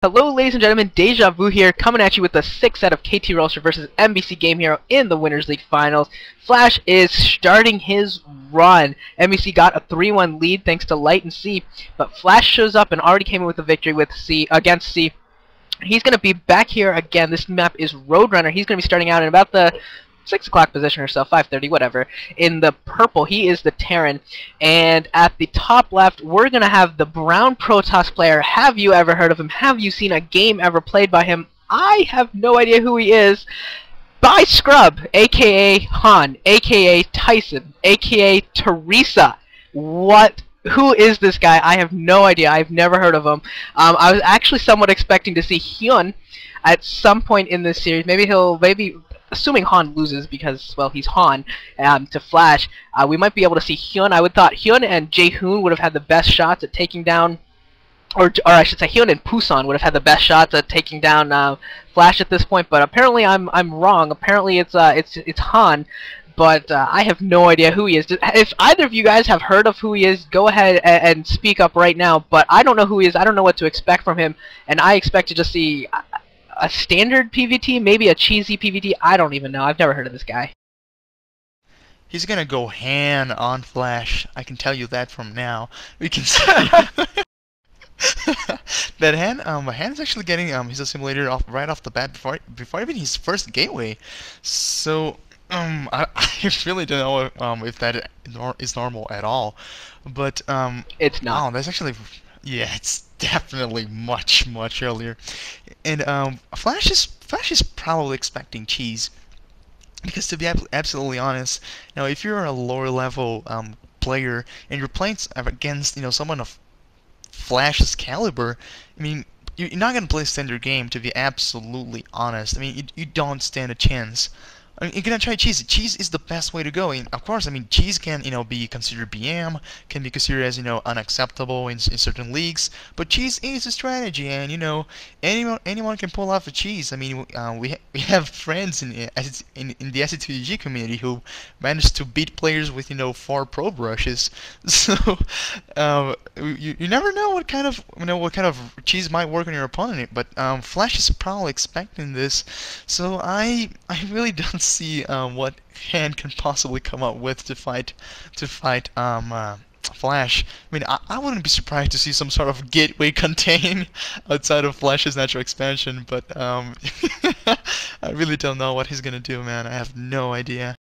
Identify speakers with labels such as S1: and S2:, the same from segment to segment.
S1: Hello, ladies and gentlemen, Deja Vu here, coming at you with the 6th set of KT Rolster versus MBC Game Hero in the Winners League Finals. Flash is starting his run. MBC got a 3-1 lead thanks to Light and C, but Flash shows up and already came in with a victory with C against C. He's going to be back here again. This map is Roadrunner. He's going to be starting out in about the 6 o'clock position or so, 5:30, whatever. In the purple, he is the Terran. And at the top left, we're going to have the brown Protoss player. Have you ever heard of him? Have you seen a game ever played by him? I have no idea who he is. By Scrub, a.k.a. Han, a.k.a. Tyson, a.k.a. Teresa. Who is this guy? I have no idea. I've never heard of him. I was actually somewhat expecting to see Hyun at some point in this series. Maybe assuming Han loses because, well, he's Han, to Flash, we might be able to see Hyun. I would thought Hyun and Jae-hoon would have had the best shots at taking down, or I should say Hyun and Pusan would have had the best shots at taking down Flash at this point. But apparently I'm wrong. Apparently it's Han. But I have no idea who he is. If either of you guys have heard of who he is, go ahead and speak up right now. But I don't know who he is. I don't know what to expect from him, and I expect to just see a standard PvT, maybe a cheesy PvT. I don't even know. I've never heard of this guy.
S2: He's gonna go Han on Flash. I can tell you that from now. We can see that Han's actually getting his assimilator right off the bat before even his first gateway. So I really don't know if that is normal at all. But
S1: it's not.
S2: Oh, that's actually, yeah, it's definitely much earlier. And Flash is probably expecting cheese, because to be absolutely honest, now if you're a lower level player and you're playing against someone of Flash's caliber, I mean, you're not gonna play standard game, to be absolutely honest. I mean, you don't stand a chance. I mean, you're gonna try cheese. Cheese is the best way to go. And of course, I mean, cheese can, be considered BM, can be considered as, unacceptable in certain leagues. But cheese is a strategy, and anyone can pull off a cheese. I mean, we have friends in the SC2G community who managed to beat players with 4 pro brushes. So you never know what kind of cheese might work on your opponent. But Flash is probably expecting this, so I really don't see what Han can possibly come up with to fight Flash. I mean, I wouldn't be surprised to see some sort of gateway contain outside of Flash's natural expansion, but I really don't know what he's gonna do, man. I have no idea.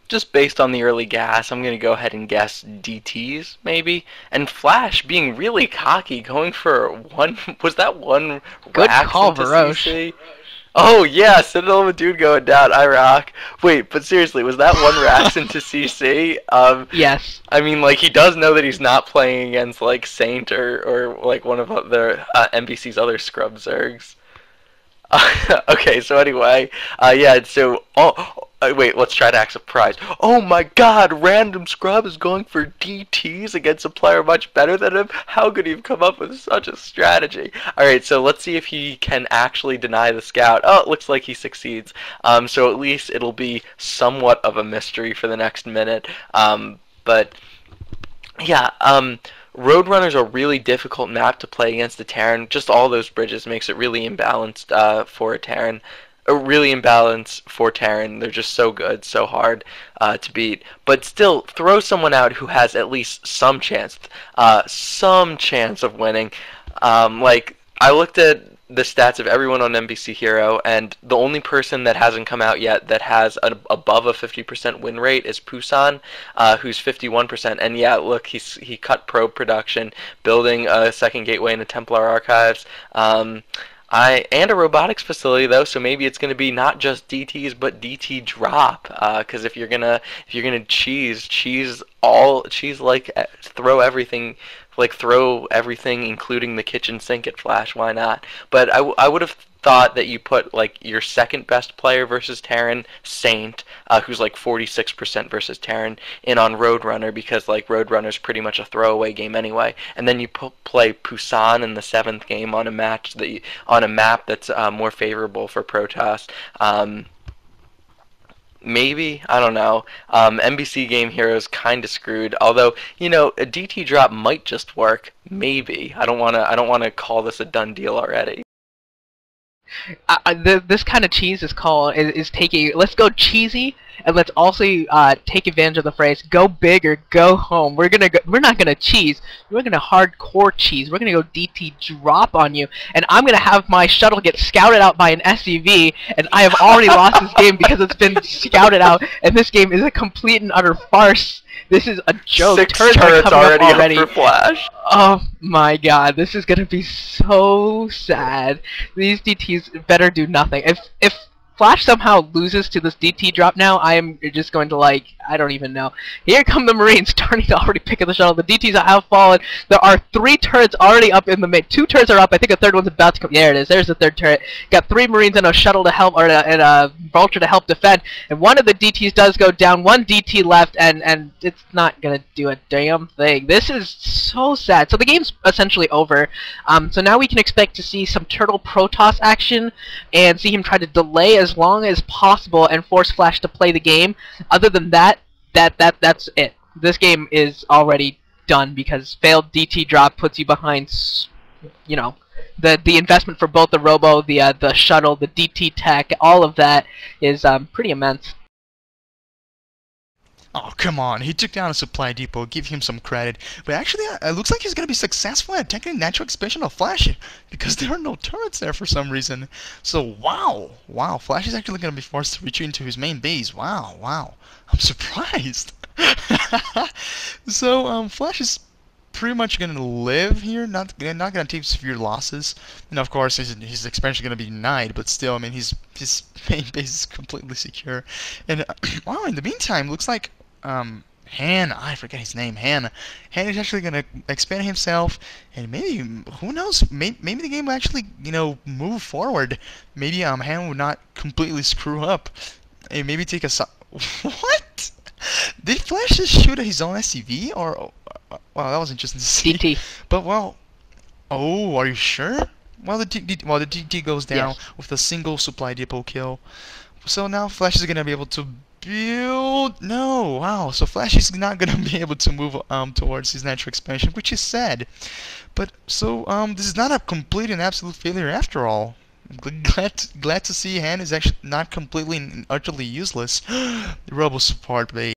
S3: Just based on the early gas, I'm going to go ahead and guess DTs, maybe. And Flash being really cocky, going for one... Was that one
S1: good
S3: rack
S1: call,
S3: into
S1: Varosh.
S3: CC? Oh, yeah, Citadel of a dude going down, I rock. Wait, but seriously, was that one racks into CC?
S1: Yes.
S3: I mean, like, he does know that he's not playing against, like, Saint or like, one of the NBC's other scrub zergs. Okay, so anyway, yeah, so... wait, let's try to act surprised. Oh my god, random scrub is going for DTs against a player much better than him? How could he have come up with such a strategy? Alright, so let's see if he can actually deny the scout. Oh, it looks like he succeeds. So at least it'll be somewhat of a mystery for the next minute. But, yeah, Roadrunner's a really difficult map to play against the Terran. Just all those bridges makes it really imbalanced for a Terran. Really imbalanced for Terran. They're just so good, so hard to beat. But still, throw someone out who has at least some chance of winning. Like, I looked at the stats of everyone on MBC Hero, and the only person that hasn't come out yet that has above a 50% win rate is Pusan, who's 51%. And yeah, look, he cut probe production, building a second gateway in the Templar Archives. And a robotics facility though, so maybe it's gonna be not just DTs but DT drop. Because if you're gonna cheese like throw everything, including the kitchen sink at Flash. Why not? But I would have thought that you put like your second best player versus Terran, Saint, who's like 46% versus Terran, in on Roadrunner, because like Roadrunner's pretty much a throwaway game anyway, and then you play Pusan in the 7th game on a map that's more favorable for Protoss. Maybe, I don't know. MBC Game Heroes kind of screwed. Although, you know, a DT drop might just work. Maybe. I don't wanna. I don't wanna call this a done deal already.
S1: This kind of cheese is called is taking. Let's go cheesy, and let's also take advantage of the phrase "go big or go home." We're not gonna cheese. We're gonna hardcore cheese. We're gonna go DT drop on you, and I'm gonna have my shuttle get scouted out by an SUV, and I have already lost this game because it's been scouted out, and this game is a complete and utter farce. This is a joke.
S3: 6
S1: Turrets
S3: turrets
S1: are coming
S3: already
S1: up
S3: up for Flash.
S1: Oh my god, this is gonna be so sad. These DTs better do nothing. If Flash somehow loses to this DT drop now, I am just going to, like, I don't even know. Here come the Marines starting to already pick up the shuttle. The DTs have fallen. There are 3 turrets already up in the mid. 2 turrets are up. I think a third one's about to come. There it is. There's the 3rd turret. Got 3 Marines and a shuttle to help, and a vulture to help defend. And one of the DTs does go down. 1 DT left, and it's not gonna do a damn thing. This is so sad. So the game's essentially over. So now we can expect to see some Turtle Protoss action, and see him try to delay as long as possible and force Flash to play the game. Other than that, that's it. This game is already done because failed DT drop puts you behind, you know, the investment for both the Robo, the shuttle, the DT tech, all of that is pretty immense.
S2: Oh, come on. He took down a supply depot. Give him some credit. But actually, it looks like he's going to be successful at attacking natural expansion of Flash because there are no turrets there for some reason. So, wow. Wow. Flash is actually going to be forced to retreat into his main base. Wow. Wow. I'm surprised. So, Flash is pretty much going to live here. Not going to take severe losses. And, of course, his expansion is going to be denied. But still, I mean, his main base is completely secure. And, wow, in the meantime, looks like Han, I forget his name, Han is actually gonna expand himself, and maybe, who knows, maybe the game will actually, you know, move forward. Maybe Han would not completely screw up, and maybe take a what? Did Flash just shoot at his own SCV, or wow, that was interesting to see.
S1: DT.
S2: But well, oh, are you sure? Well, the DT goes down with a single supply depot kill. So now Flash is gonna be able to build. No, wow. So Flash is not gonna be able to move towards his natural expansion, which is sad. But so this is not a complete and absolute failure after all. Glad to see Han is actually not completely and utterly useless. The Robo support, babe.